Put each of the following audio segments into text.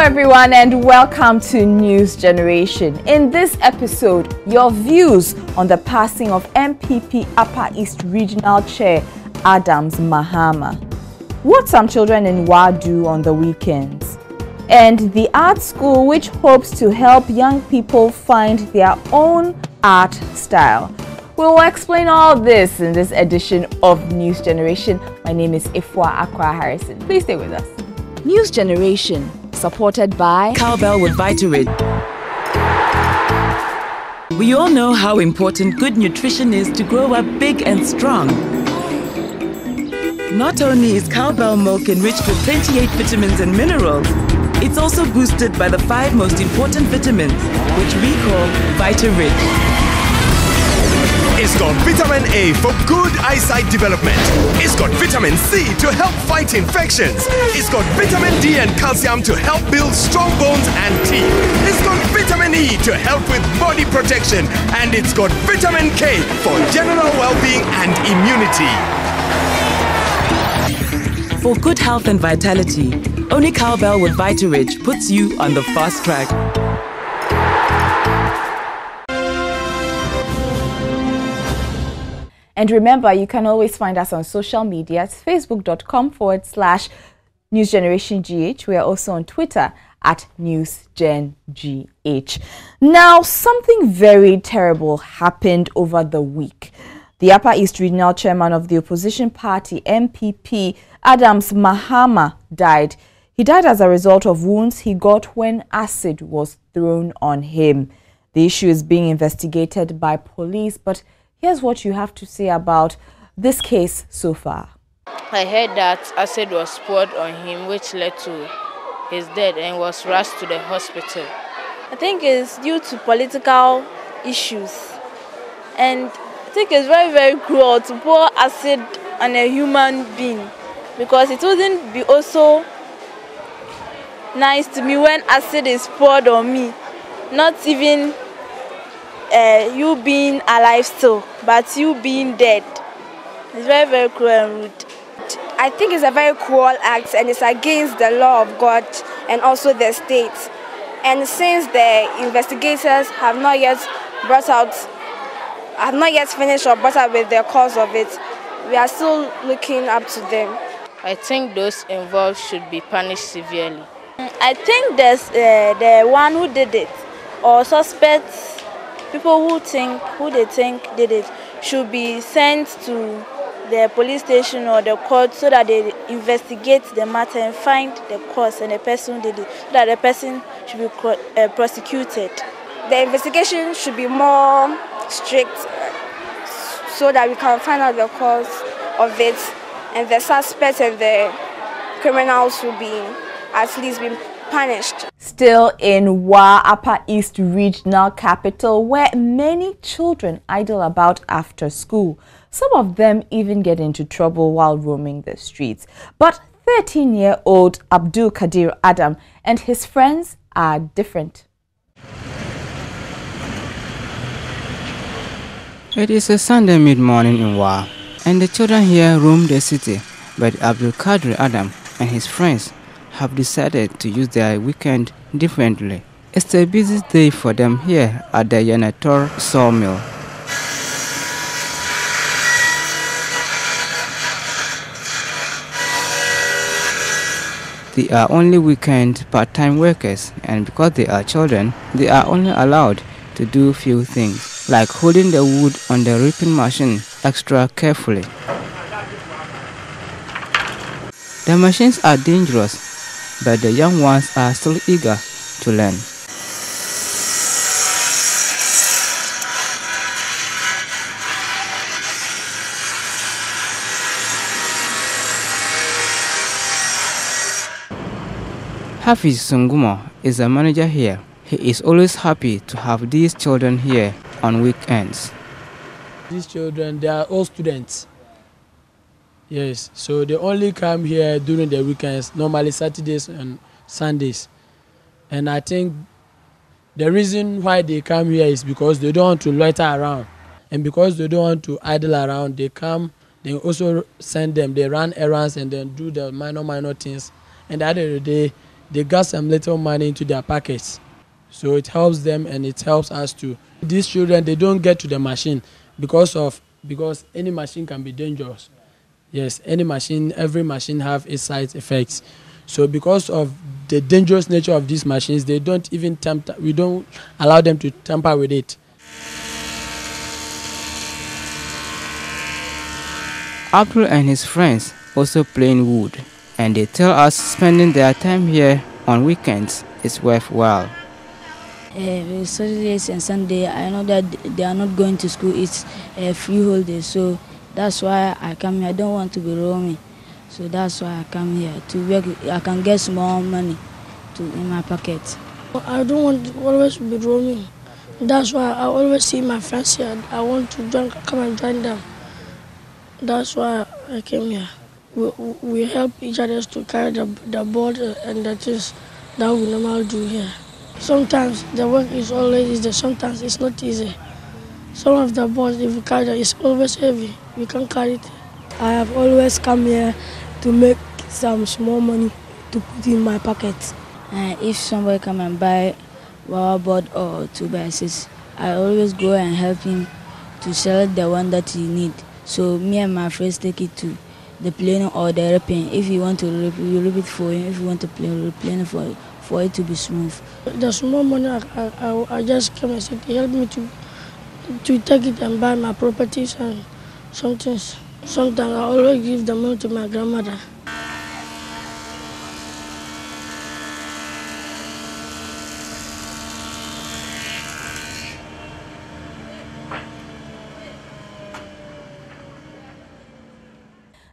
everyone, and welcome to News Generation. In this episode, your views on the passing of MPP Upper East Regional Chair Adams Mahama, what some children in Wa do on the weekends, and the art school which hopes to help young people find their own art style. We will explain all this in this edition of News Generation. My name is Ifwa Akwa Harrison. Please stay with us. News Generation, supported by Cowbell with Vitarid. We all know how important good nutrition is to grow up big and strong. Not only is cowbell milk enriched with 28 vitamins and minerals, it's also boosted by the 5 most important vitamins, which we call Vitarid. It's got vitamin A for good eyesight development. It's got vitamin C to help fight infections. It's got vitamin D and calcium to help build strong bones and teeth. It's got vitamin E to help with body protection. And it's got vitamin K for general well-being and immunity. For good health and vitality, only Cowbell with Vitarid puts you on the fast track. And remember, you can always find us on social media. It's facebook.com/NewsGenerationGH. We are also on Twitter at NewsGenGH. Now, something very terrible happened over the week. The Upper East Regional Chairman of the opposition party, MPP, Adams Mahama, died. He died as a result of wounds he got when acid was thrown on him. The issue is being investigated by police, but here's what you have to say about this case so far. I heard that acid was poured on him, which led to his death, and was rushed to the hospital. I think it's due to political issues, and I think it's very, very cruel to pour acid on a human being, because it wouldn't be also nice to me when acid is poured on me, not even you being alive still, but you being dead. It's very, very cruel and rude. I think it's a very cruel act, and it's against the law of God and also the state. And since the investigators have not yet finished or brought out with the cause of it, we are still looking up to them. I think those involved should be punished severely. I think there's the one who did it, or suspects, people who they think did it, should be sent to the police station or the court so that they investigate the matter and find the cause and the person who did it, so that the person should be prosecuted. The investigation should be more strict so that we can find out the cause of it, and the suspects and the criminals will be at least be punished. Still in Wa, Upper East Regional Capital, where many children idle about after school. Some of them even get into trouble while roaming the streets. But 13-year-old Abdul Kadir Adam and his friends are different. It is a Sunday mid-morning in Wa, and the children here roam the city, but Abdul Kadir Adam and his friends have decided to use their weekend differently. It's a busy day for them here at the Yanator sawmill. They are only weekend part-time workers, and because they are children, they are only allowed to do few things, like holding the wood on the reaping machine extra carefully. The machines are dangerous, but the young ones are still eager to learn. Hafiz Sungumo is a manager here. He is always happy to have these children here on weekends. These children, they are all students. Yes, so they only come here during the weekends, normally Saturdays and Sundays. And I think the reason why they come here is because they don't want to loiter around. And because they don't want to idle around, they come, they also send them, they run errands and then do the minor things. And at the end of the day, they got some little money into their pockets. So it helps them and it helps us too. These children, they don't get to the machine because any machine can be dangerous. Yes, every machine have its side effects. So because of the dangerous nature of these machines, we don't allow them to tamper with it. Abdul and his friends also playing wood, and they tell us spending their time here on weekends is worthwhile. Saturdays and Sunday, I know that they are not going to school. It's a free holiday, so that's why I come here. I don't want to be roaming, so that's why I come here to work. I can get small money in my pocket. I don't want to always be roaming. That's why I always see my friends here. I want to come and join them. That's why I came here. We help each other to carry the board and the things that we normally do here. Sometimes the work is always easy, sometimes it's not easy. Some of the boards, if you carry it, it's always heavy. We can't carry it. I have always come here to make some small money to put in my pocket. If somebody come and buy our board or 2x6, I always go and help him to select the one that he need. So me and my friends take it to the planer or the ripping. If you want to rip, we rip it for him. If you want to plane for it to be smooth. The small money I just come and say, they help me to take it and buy my properties and some things. Sometimes I always give the money to my grandmother.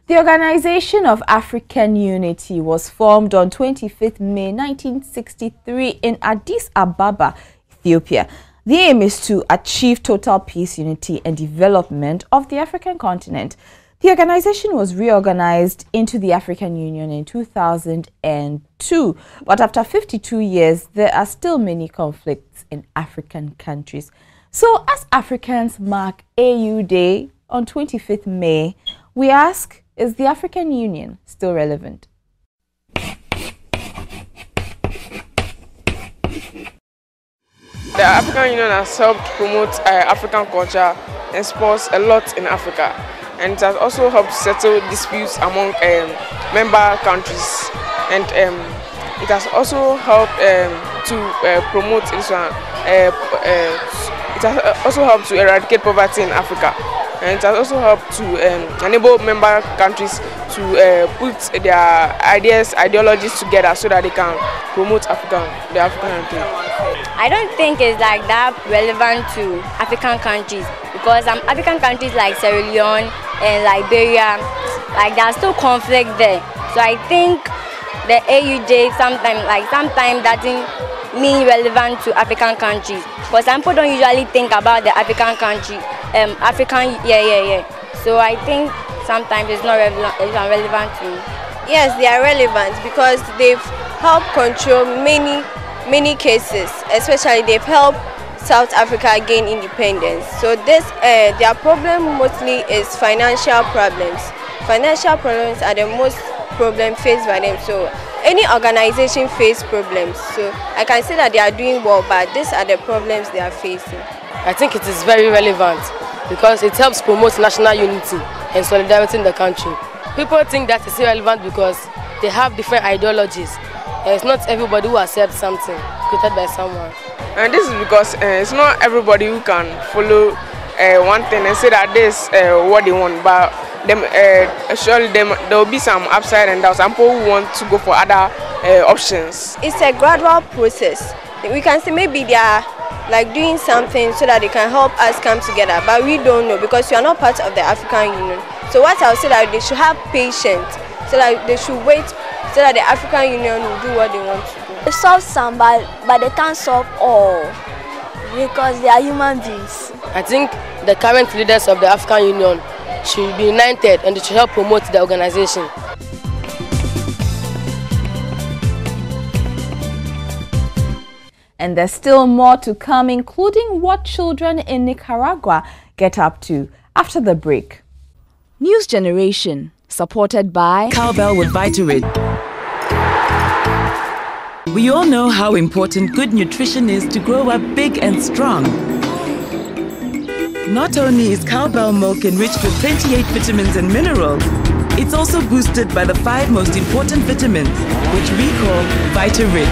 The Organization of African Unity was formed on 25th May 1963 in Addis Ababa, Ethiopia. The aim is to achieve total peace, unity, and development of the African continent. The organization was reorganized into the African Union in 2002, but after 52 years, there are still many conflicts in African countries. So, as Africans mark AU Day on 25th May, we ask, is the African Union still relevant? The African Union has helped promote African culture and sports a lot in Africa, and it has also helped settle disputes among member countries, and it has also helped to promote this one. It has also helped to eradicate poverty in Africa, and it has also helped to enable member countries to put their ideologies together so that they can promote the African country. I don't think it's like that relevant to African countries, because African countries like Sierra Leone and Liberia, like there's still conflict there. So I think the AU Day sometimes doesn't mean relevant to African countries, because some people don't usually think about the African country, So I think sometimes it's not relevant to me. Yes, they are relevant because they've helped control many cases, especially they've helped South Africa gain independence. So their problem mostly is financial problems. Financial problems are the most problem faced by them. So any organization face problems. So I can say that they are doing well, but these are the problems they are facing. I think it is very relevant because it helps promote national unity and solidarity in the country. People think that it's irrelevant because they have different ideologies. It's not everybody who accepts something created by someone. And this is because it's not everybody who can follow one thing and say that this is what they want, but surely there will be some upside and down. Some people who want to go for other options. It's a gradual process. We can say maybe they are like doing something so that they can help us come together, but we don't know because we are not part of the African Union. So what I would say that they should have patience, so that they should wait, so that the African Union will do what they want to do. They solve some, but they can't solve all because they are human beings. I think the current leaders of the African Union should be united and they should help promote the organization. And there's still more to come, including what children in Nicaragua get up to after the break. News Generation, supported by Cowbell with Vitarid. We all know how important good nutrition is to grow up big and strong. Not only is cowbell milk enriched with 28 vitamins and minerals, it's also boosted by the 5 most important vitamins, which we call Vita-Rich.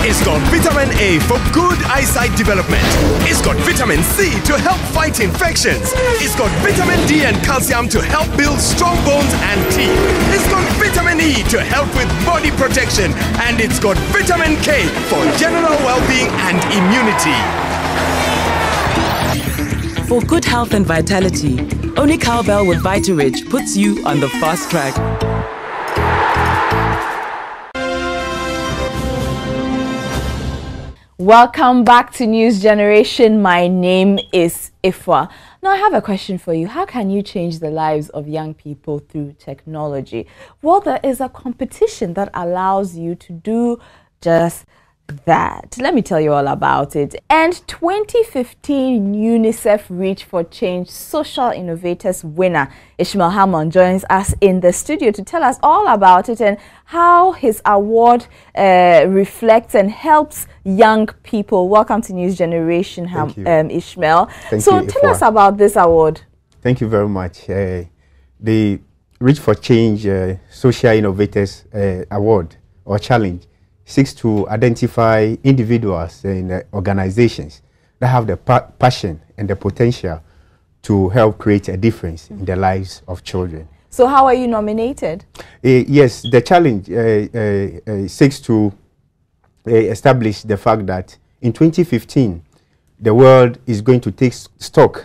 It's got vitamin A for good eyesight development. It's got vitamin C to help fight infections. It's got vitamin D and calcium to help build strong bones and teeth. It's got vitamin E to help with body protection. And it's got vitamin K for general well-being and immunity. For good health and vitality, only cowbell with Vita-Rich puts you on the fast track. Welcome back to News Generation. My name is Ifwa. Now I have a question for you. How can you change the lives of young people through technology? Well, there is a competition that allows you to do just that. Let me tell you all about it. And 2015 UNICEF Reach for Change Social Innovators winner Ishmael Hammond joins us in the studio to tell us all about it and how his award reflects and helps young people. Welcome to News Generation, Ishmael. Thank so you, tell us about this award. Thank you very much. The Reach for Change Social Innovators Award or Challenge seeks to identify individuals and organizations that have the passion and the potential to help create a difference in the lives of children. So how are you nominated? Yes, the challenge seeks to establish the fact that in 2015, the world is going to take stock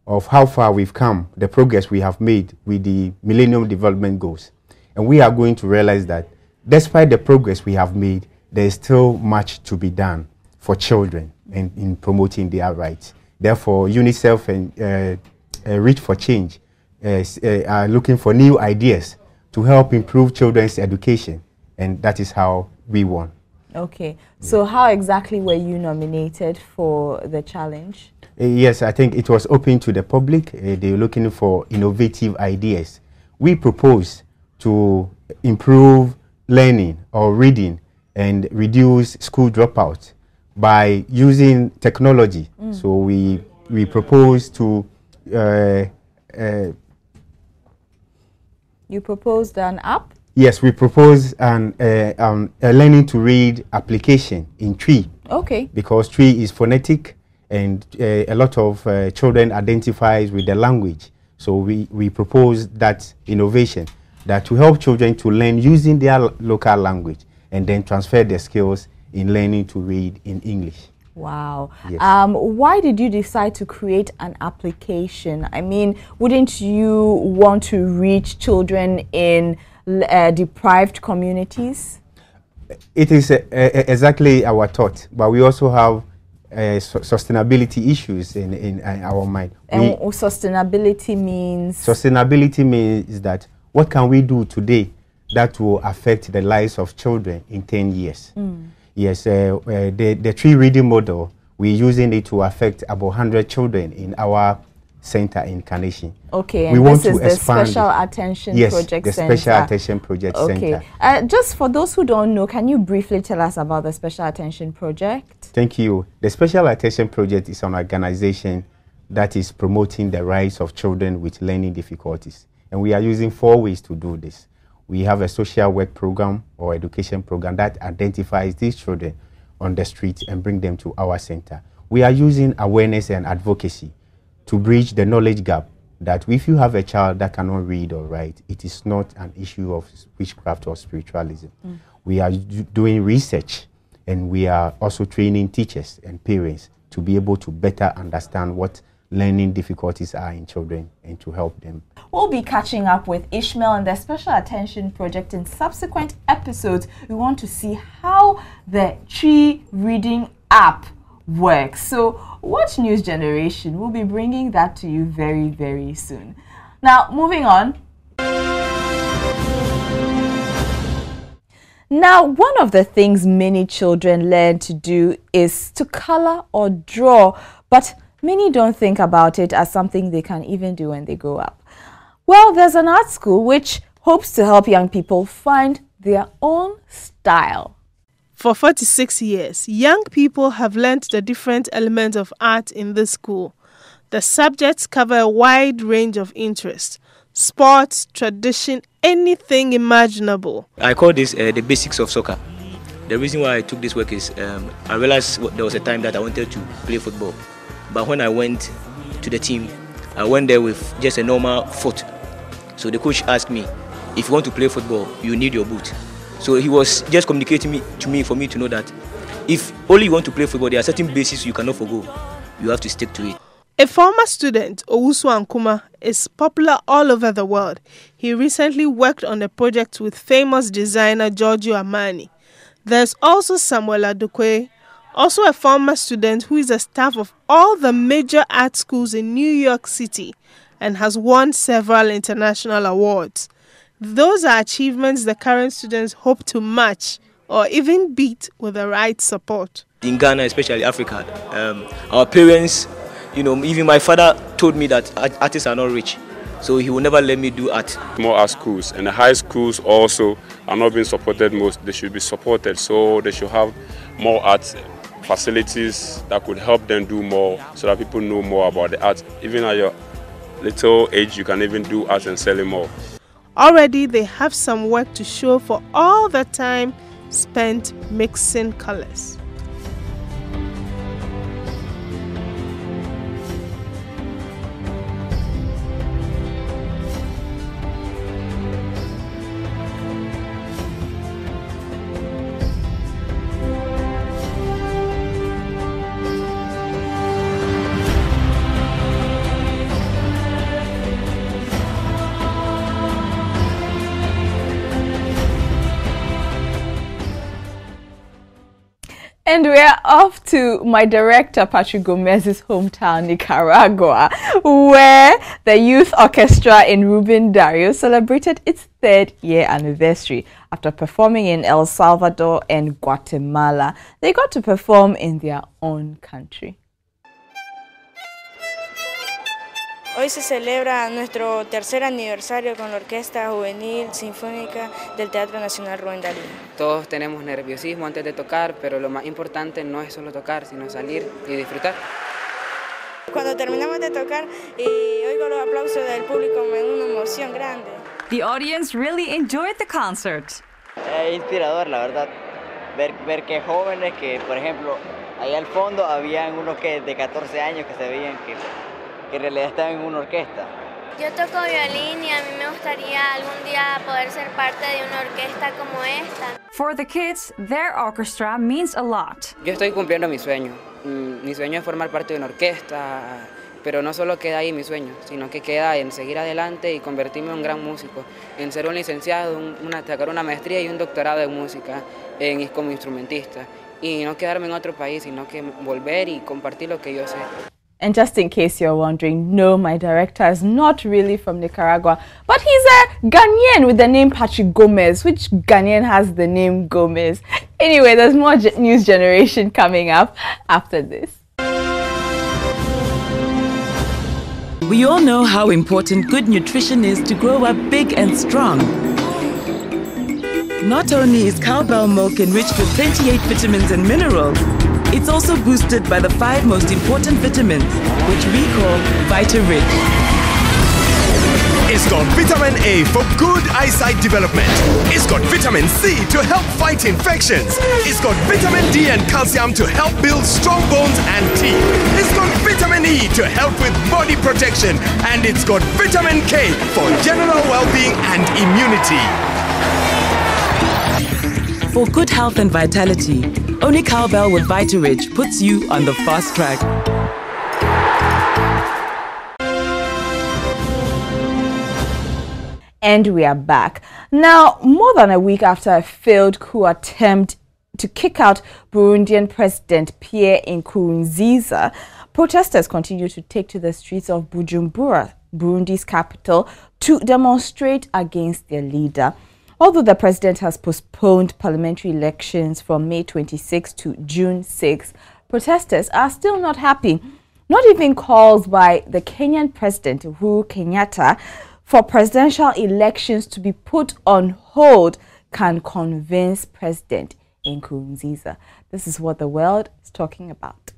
of how far we've come, the progress we have made with the Millennium Development Goals. And we are going to realize that despite the progress we have made, there is still much to be done for children and in promoting their rights. Therefore, UNICEF and Reach for Change are looking for new ideas to help improve children's education, and that is how we won. Okay, so how exactly were you nominated for the challenge? Yes, I think it was open to the public. They were looking for innovative ideas. We proposed to improve learning or reading and reduce school dropouts by using technology. So we proposed to you proposed an app? Yes, we proposed a learning to read application in Tree. Okay. Because Tree is phonetic and a lot of children identifies with the language. So we proposed that innovation that to help children to learn using their local language and then transfer their skills in learning to read in English. Wow. Yes. Why did you decide to create an application? I mean, wouldn't you want to reach children in deprived communities? It is exactly our thought, but we also have sustainability issues in our mind. And sustainability means? Sustainability means that what can we do today that will affect the lives of children in 10 years? Yes, the tree reading model, we're using it to affect about 100 children in our center in Carnation. Okay, and this is the Special Attention Project Center. Yes, the Special Attention Project Center. Okay, just for those who don't know, can you briefly tell us about the Special Attention Project? Thank you. The Special Attention Project is an organization that is promoting the rights of children with learning difficulties. And we are using 4 ways to do this. We have a social work program or education program that identifies these children on the street and bring them to our center. We are using awareness and advocacy to bridge the knowledge gap that if you have a child that cannot read or write, it is not an issue of witchcraft or spiritualism. We are doing research, and we are also training teachers and parents to be able to better understand what learning difficulties are in children and to help them. We'll be catching up with Ishmael and the Special Attention Project in subsequent episodes. We want to see how the tree reading app works. So watch News Generation. We'll be bringing that to you very, very soon. Now, moving on. Now, one of the things many children learn to do is to color or draw, but many don't think about it as something they can even do when they grow up. Well, there's an art school which hopes to help young people find their own style. For 46 years, young people have learned the different elements of art in this school. The subjects cover a wide range of interests: sports, tradition, anything imaginable. I call this the basics of soccer. The reason why I took this work is I realized there was a time that I wanted to play football. But when I went to the team, I went there with just a normal foot. So the coach asked me, if you want to play football, you need your boot. So he was just communicating to me for me to know that if only you want to play football, there are certain basics you cannot forgo. You have to stick to it. A former student, Owusu Ankuma, is popular all over the world. He recently worked on a project with famous designer Giorgio Armani. There's also Samuel Adokwe, also a former student who is a staff of all the major art schools in New York City and has won several international awards. Those are achievements the current students hope to match or even beat with the right support. In Ghana, especially Africa, our parents, even my father told me that artists are not rich, so he will never let me do art. More art schools, and the high schools also are not being supported most. They should be supported, so they should have more art facilities that could help them do more, so that people know more about the art. Even at your little age, you can even do art and sell it more. Already they have some work to show for all the time spent mixing colors. And we're off to my director, Patrick Gomez's hometown, Nicaragua, where the youth orchestra in Ruben Dario celebrated its 3rd year anniversary. After performing in El Salvador and Guatemala, they got to perform in their own country. Hoy se celebra nuestro 3er aniversario con la Orquesta Juvenil Sinfónica del Teatro Nacional Rubén Darío. Todos tenemos nerviosismo antes de tocar, pero lo más importante no es solo tocar, sino salir y disfrutar. Cuando terminamos de tocar y oigo los aplausos del público, me da una emoción grande. The audience really enjoyed the concert. Inspirador, la verdad. Ver que jóvenes que, por ejemplo, allá al fondo habían unos que de 14 años que se veían que en realidad estaban en una orquesta. Yo toco violín y a mí me gustaría algún día poder ser parte de una orquesta como esta. For the kids, their orchestra means a lot. Yo estoy cumpliendo mi sueño. Mi sueño es formar parte de una orquesta, pero no solo queda ahí mi sueño, sino que queda en seguir adelante y convertirme en un gran músico, en ser un licenciado, sacar una maestría y un doctorado en música como instrumentista, y no quedarme en otro país, sino que volver y compartir lo que yo sé. And just in case you're wondering, no, my director is not really from Nicaragua, but he's a Ghanaian with the name Patrick Gomez. Which Ghanaian has the name Gomez? Anyway, there's more News Generation coming up after this. We all know how important good nutrition is to grow up big and strong. Not only is cowbell milk enriched with 28 vitamins and minerals, it's also boosted by the 5 most important vitamins, which we call Vita-Rich. It's got vitamin A for good eyesight development. It's got vitamin C to help fight infections. It's got vitamin D and calcium to help build strong bones and teeth. It's got vitamin E to help with body protection. And it's got vitamin K for general well-being and immunity. For good health and vitality, only cowbell with Vita-Rich puts you on the fast track. And we are back. Now, more than a week after a failed coup attempt to kick out Burundian President Pierre Nkurunziza, protesters continue to take to the streets of Bujumbura, Burundi's capital, to demonstrate against their leader. Although the president has postponed parliamentary elections from May 26 to June 6, protesters are still not happy. Not even calls by the Kenyan president, Uhuru Kenyatta, for presidential elections to be put on hold can convince President Nkurunziza? This is what the world is talking about.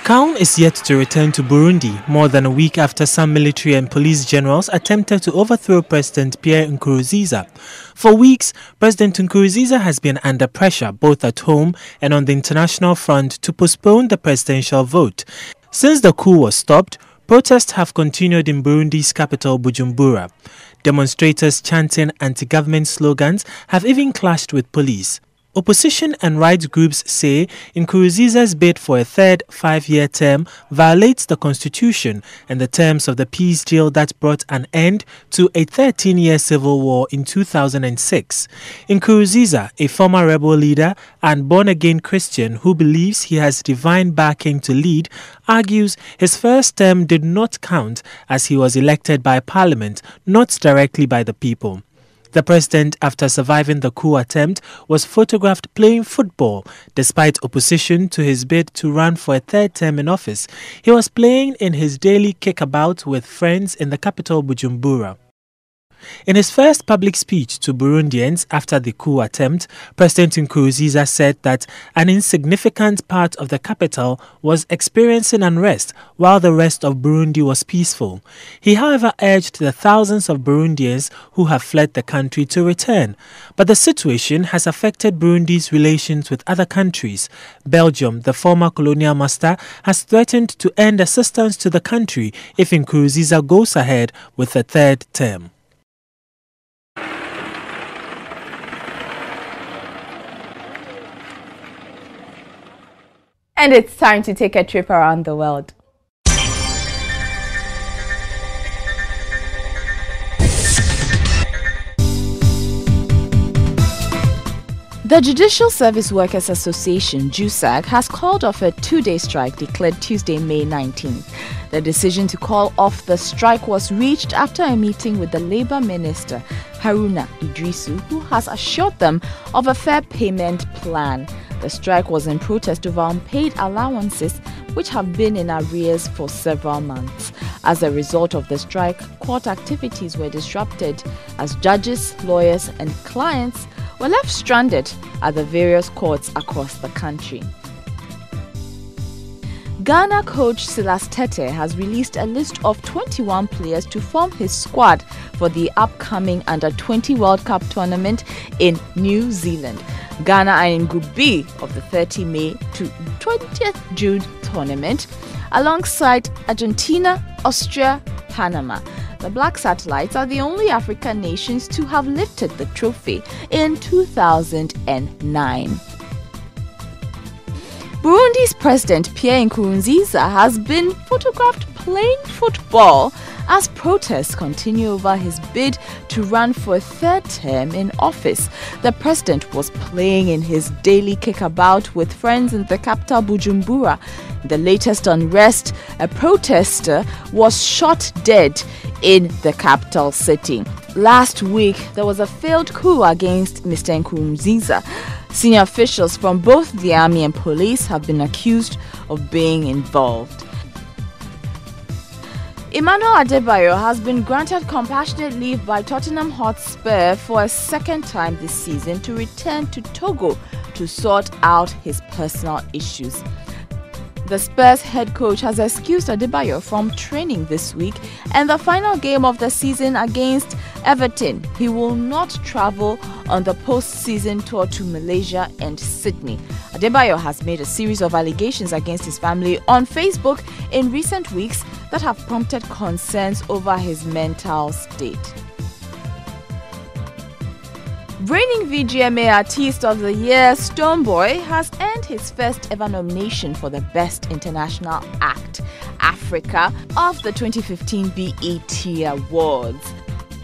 Khan is yet to return to Burundi more than a week after some military and police generals attempted to overthrow President Pierre Nkurunziza. For weeks, President Nkurunziza has been under pressure both at home and on the international front to postpone the presidential vote. Since the coup was stopped, protests have continued in Burundi's capital, Bujumbura. Demonstrators chanting anti-government slogans have even clashed with police. Opposition and rights groups say Nkurunziza's bid for a third 5-year term violates the constitution and the terms of the peace deal that brought an end to a 13-year civil war in 2006. Nkurunziza, a former rebel leader and born-again Christian who believes he has divine backing to lead, argues his first term did not count as he was elected by parliament, not directly by the people. The president, after surviving the coup attempt, was photographed playing football. Despite opposition to his bid to run for a third term in office, he was playing in his daily kickabout with friends in the capital, Bujumbura. In his first public speech to Burundians after the coup attempt, President Nkurunziza said that an insignificant part of the capital was experiencing unrest while the rest of Burundi was peaceful. He, however, urged the thousands of Burundians who have fled the country to return. But the situation has affected Burundi's relations with other countries. Belgium, the former colonial master, has threatened to end assistance to the country if Nkurunziza goes ahead with a third term. And it's time to take a trip around the world. The Judicial Service Workers Association, JUSAG, has called off a 2-day strike declared Tuesday, May 19th. The decision to call off the strike was reached after a meeting with the Labour Minister, Haruna Idrisu, who has assured them of a fair payment plan. The strike was in protest over unpaid allowances, which have been in arrears for several months. As a result of the strike, court activities were disrupted as judges, lawyers, and clients were left stranded at the various courts across the country. Ghana coach Silas Tete has released a list of 21 players to form his squad for the upcoming Under-20 World Cup tournament in New Zealand. Ghana are in Group B of the 30 May to 20th June tournament, alongside Argentina, Austria, Panama. The Black Satellites are the only African nations to have lifted the trophy in 2009. Burundi's President Pierre Nkurunziza has been photographed playing football as protests continue over his bid to run for a third term in office. The president was playing in his daily kickabout with friends in the capital Bujumbura. In the latest unrest, a protester was shot dead in the capital city. Last week, there was a failed coup against Mr. Nkurunziza. Senior officials from both the army and police have been accused of being involved. Emmanuel Adebayo has been granted compassionate leave by Tottenham Hotspur for a second time this season to return to Togo to sort out his personal issues. The Spurs head coach has excused Adebayo from training this week and the final game of the season against Everton. He will not travel on the post-season tour to Malaysia and Sydney. Adebayo has made a series of allegations against his family on Facebook in recent weeks that have prompted concerns over his mental state. Reigning VGMA Artist of the Year, Stonebwoy, has earned his first ever nomination for the Best International Act Africa of the 2015 BET Awards.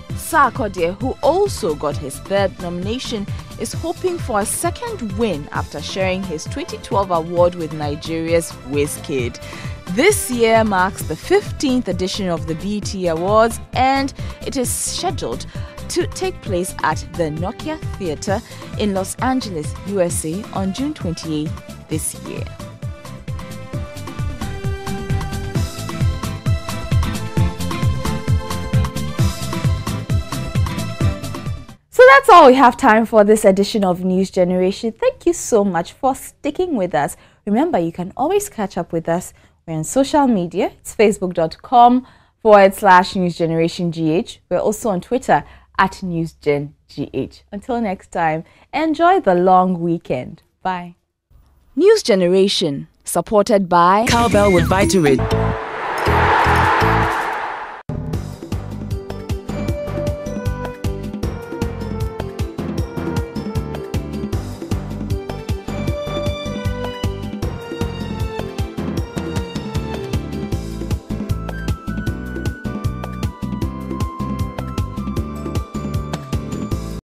Sarkodie, who also got his third nomination, is hoping for a second win after sharing his 2012 award with Nigeria's Wizkid. This year marks the 15th edition of the BET Awards, and it is scheduled to take place at the Nokia Theatre in Los Angeles, USA on June 28 this year. So that's all we have time for this edition of News Generation. Thank you so much for sticking with us. Remember, you can always catch up with us. We're on social media. It's facebook.com/NewsGenerationGH. We're also on Twitter @NewsGenGH. Until next time, enjoy the long weekend. Bye. News Generation, supported by Cowbell with Vitarid.